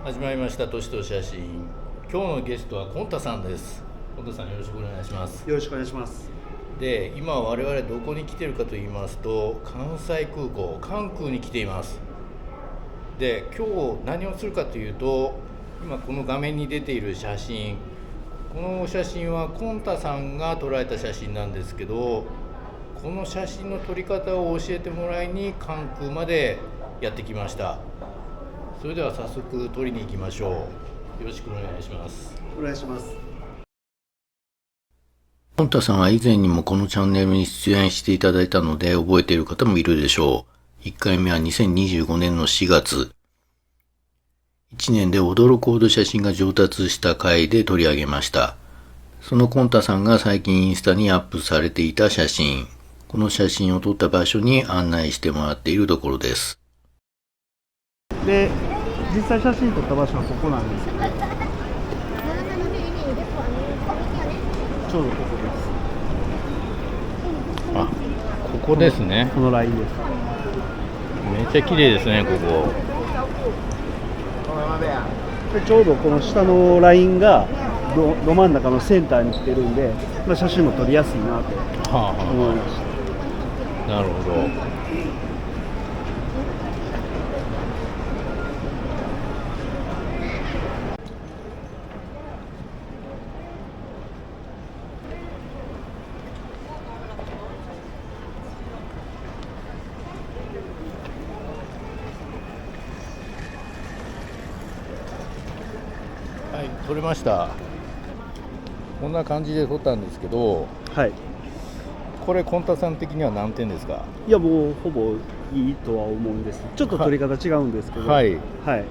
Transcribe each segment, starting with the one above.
始まりました都市と写真。今日のゲストはコンタさんです。コンタさん、よろしくお願いします。よろしくお願いします。で、今我々どこに来てるかと言いますと、関西空港関空に来ています。で、今日何をするかというと、今この画面に出ている写真、この写真はコンタさんが撮られた写真なんですけど、この写真の撮り方を教えてもらいに関空までやってきました。それでは早速撮りに行きましょう。よろしくお願いします。お願いします。コンタさんは以前にもこのチャンネルに出演していただいたので覚えている方もいるでしょう。1回目は2025年の4月。1年で驚くほど写真が上達した回で取り上げました。そのコンタさんが最近インスタにアップされていた写真。この写真を撮った場所に案内してもらっているところです。で、実際写真撮った場所はここなんですけど、ちょうどここです。あ、ここですね。このラインです。めっちゃ綺麗ですね、ここ。でちょうどこの下のラインがど真ん中のセンターに来てるんで、写真も撮りやすいなと思いました。なるほど。はい、撮れました。こんな感じで撮ったんですけど、はい。これコンタさん的には何点ですか？いや、もうほぼいいとは思うんです。ちょっと撮り方違うんですけど、はい、はい。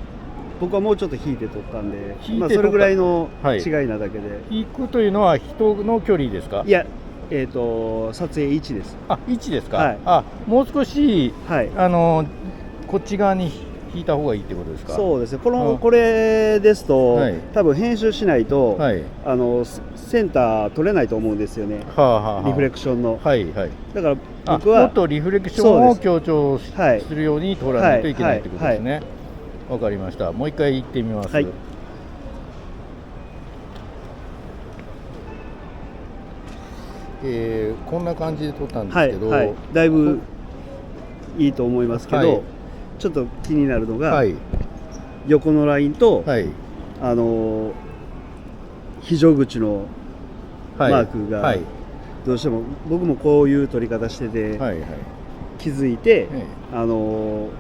僕はもうちょっと引いて撮ったんで、引いて撮ったそれぐらいの違いなだけで。引くというのは人の距離ですか？いや、撮影位置です。あ、位置ですか？はい。あ、もう少し、はい。こっち側に引いた方がいいってことですか？そうですね。これですと、はい、多分編集しないと、はい、センター取れないと思うんですよね。はあはあはあ、リフレクションの。はいはい。だから僕はもっとリフレクションを強調するように撮らないといけないってことですね。わかりました。もう一回行ってみます。はい、こんな感じで撮ったんですけど、はいはい、だいぶいいと思いますけど、はい、ちょっと気になるのが、はい、横のラインと、はい、非常口のマークが、はい、どうしても僕もこういう撮り方してて、はいはい、気づいて、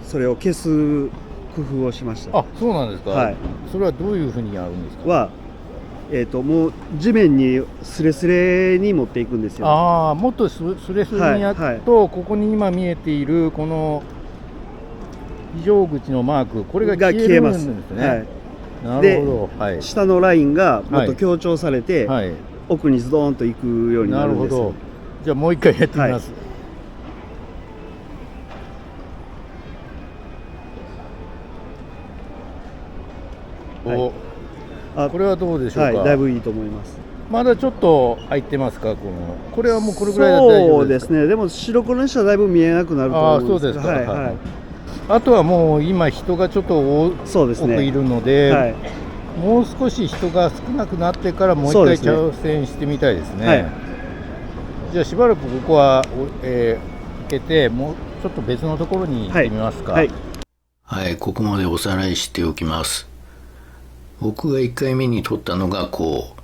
それを消す工夫をしました。あ、そうなんですか。はい、それはどういうふうにやるんですか？もう地面にスレスレに持っていくんですよ。ああ、もっとスレスレにやると、はいはい、ここに今見えているこの非常口のマーク、これが消えるんですね。はい、なるほど。はい、下のラインがもっと強調されて、はい、奥にズドーンと行くようになるんです。なるほど。じゃあもう一回やってみます。はい、これはどうでしょうか？はい、だいぶいいと思います。まだちょっと入ってますか？これはもうこれぐらいだったら大丈夫ですか？そうですね。でも白黒にしたらだいぶ見えなくなると思うんですけど。あ、そうですか。はいはい。あとはもう今人がちょっと多くいるので、はい、もう少し人が少なくなってからもう一回挑戦してみたいですね。はい、じゃあしばらくここは、開けてもうちょっと別のところに行ってみますか？はい、はい、ここまでおさらいしておきます。僕が1回目に撮ったのがこ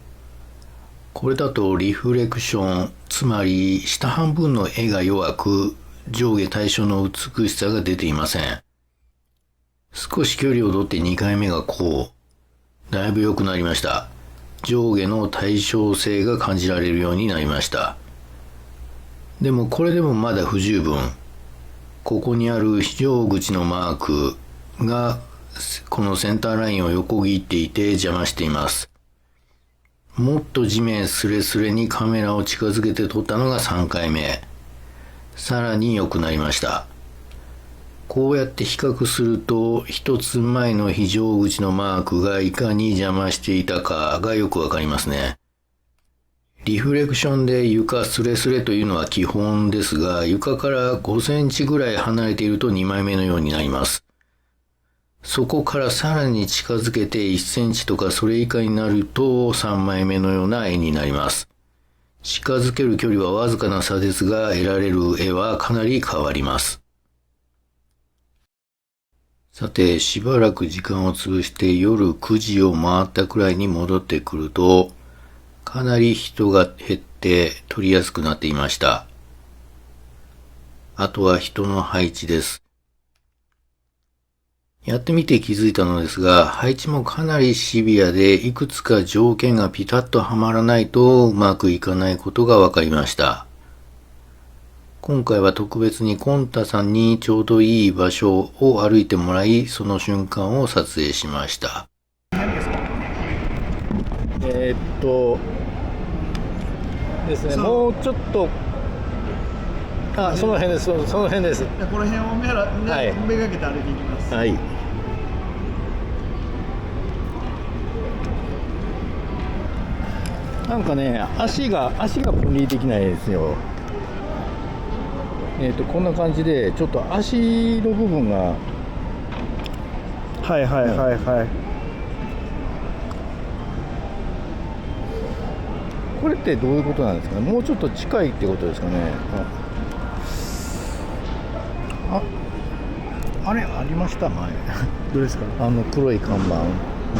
れだとリフレクション、つまり下半分の絵が弱く上下対称の美しさが出ていません。少し距離を取って2回目がだいぶ良くなりました。上下の対称性が感じられるようになりました。でもこれでもまだ不十分。ここにある非常口のマークがこのセンターラインを横切っていて邪魔しています。もっと地面スレスレにカメラを近づけて撮ったのが3回目。さらに良くなりました。こうやって比較すると、一つ前の非常口のマークがいかに邪魔していたかがよくわかりますね。リフレクションで床スレスレというのは基本ですが、床から5センチぐらい離れていると2枚目のようになります。そこからさらに近づけて1センチとかそれ以下になると3枚目のような絵になります。近づける距離はわずかな差ですが、得られる絵はかなり変わります。さて、しばらく時間を潰して夜9時を回ったくらいに戻ってくると、かなり人が減って撮りやすくなっていました。あとは人の配置です。やってみて気づいたのですが、配置もかなりシビアで、いくつか条件がピタッとはまらないとうまくいかないことが分かりました。今回は特別にコンタさんにちょうどいい場所を歩いてもらい、その瞬間を撮影しました。何ですか？ですね、もうちょっと、その辺です、その辺です。この辺をめがけて歩いていきます。はい。なんかね、足が分離できないですよ。こんな感じで、ちょっと足の部分が。はいはいはいはい。これってどういうことなんですかね。もうちょっと近いってことですかね。あれありました前。どうですか？黒い看板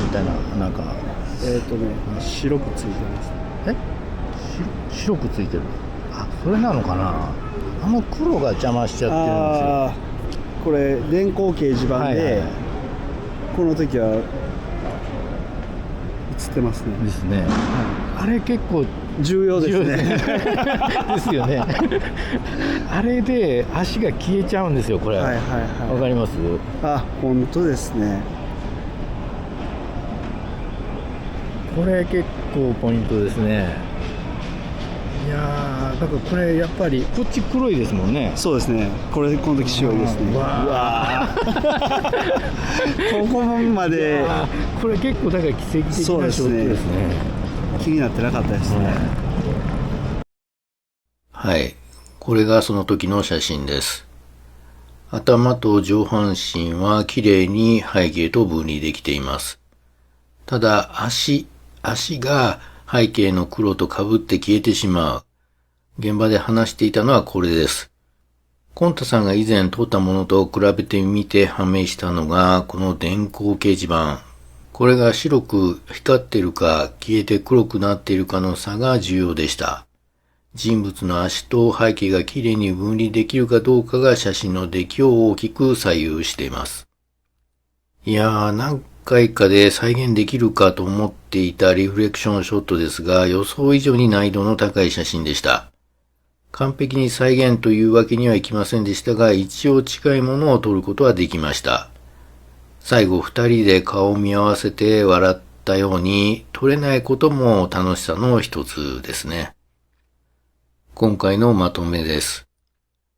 みたいな、なんか白くついてます。白くついてる。それなのかな。黒が邪魔しちゃってるんですよ。これ電光掲示板で、この時は映ってますね。ですね。あれ結構重要ですね。ですよね。あれで足が消えちゃうんですよ、これ。わかります？本当ですね。これ結構ポイントですね。いやー、だからこれやっぱりこっち黒いですもんね。そうですね。この時白いですね。うわここまで。これ結構だから奇跡的なショットですね。気になってなかったですね。はい。これがその時の写真です。頭と上半身は綺麗に背景と分離できています。ただ足が背景の黒と被って消えてしまう。現場で話していたのはこれです。コンタさんが以前撮ったものと比べてみて判明したのが、この電光掲示板。これが白く光っているか消えて黒くなっているかの差が重要でした。人物の足と背景がきれいに分離できるかどうかが写真の出来を大きく左右しています。いやー、何回かで再現できるかと思っていたリフレクションショットですが、予想以上に難易度の高い写真でした。完璧に再現というわけにはいきませんでしたが、一応近いものを撮ることはできました。最後二人で顔を見合わせて笑ったように撮れないことも楽しさの一つですね。今回のまとめです。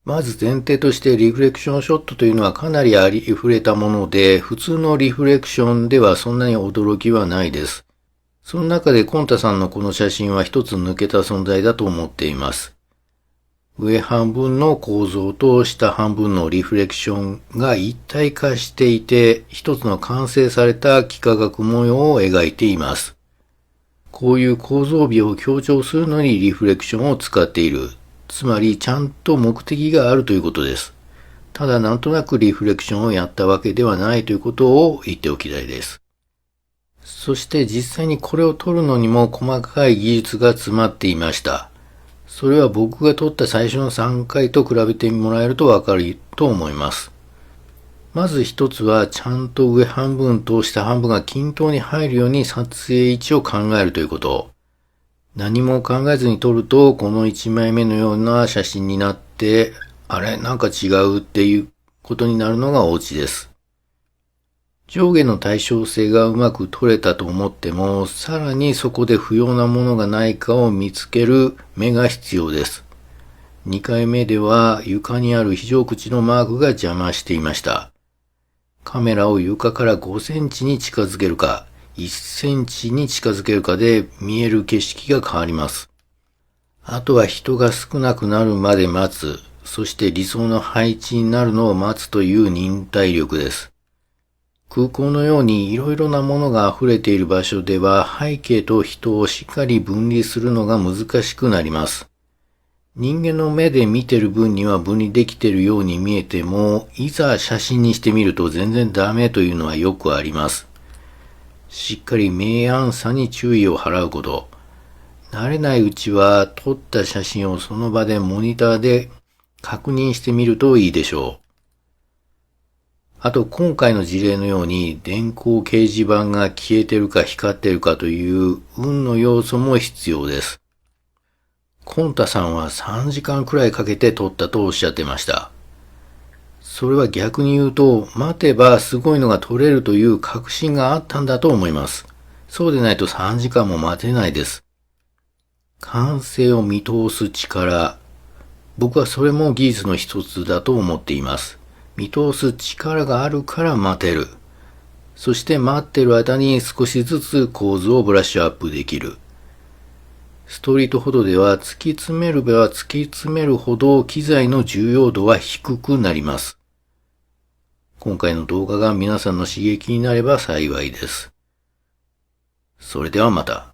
まず前提としてリフレクションショットというのはかなりありふれたもので、普通のリフレクションではそんなに驚きはないです。その中でコンタさんのこの写真は一つ抜けた存在だと思っています。上半分の構造と下半分のリフレクションが一体化していて、一つの完成された幾何学模様を描いています。こういう構造美を強調するのにリフレクションを使っている。つまりちゃんと目的があるということです。ただなんとなくリフレクションをやったわけではないということを言っておきたいです。そして実際にこれを撮るのにも細かい技術が詰まっていました。それは僕が撮った最初の3回と比べてもらえるとわかると思います。まず一つはちゃんと上半分と下半分が均等に入るように撮影位置を考えるということ。何も考えずに撮るとこの1枚目のような写真になって、あれなんか違うっていうことになるのがオチです。上下の対称性がうまく撮れたと思っても、さらにそこで不要なものがないかを見つける目が必要です。2回目では床にある非常口のマークが邪魔していました。カメラを床から5センチに近づけるか、1センチに近づけるかで見える景色が変わります。あとは人が少なくなるまで待つ、そして理想の配置になるのを待つという忍耐力です。空港のようにいろいろなものが溢れている場所では背景と人をしっかり分離するのが難しくなります。人間の目で見てる分には分離できているように見えても、いざ写真にしてみると全然ダメというのはよくあります。しっかり明暗さに注意を払うこと。慣れないうちは撮った写真をその場でモニターで確認してみるといいでしょう。あと今回の事例のように電光掲示板が消えてるか光ってるかという運の要素も必要です。コンタさんは3時間くらいかけて撮ったとおっしゃってました。それは逆に言うと、待てばすごいのが撮れるという確信があったんだと思います。そうでないと3時間も待てないです。完成を見通す力。僕はそれも技術の一つだと思っています。見通す力があるから待てる。そして待ってる間に少しずつ構図をブラッシュアップできる。ストリートフォトでは突き詰めれば突き詰めるほど機材の重要度は低くなります。今回の動画が皆さんの刺激になれば幸いです。それではまた。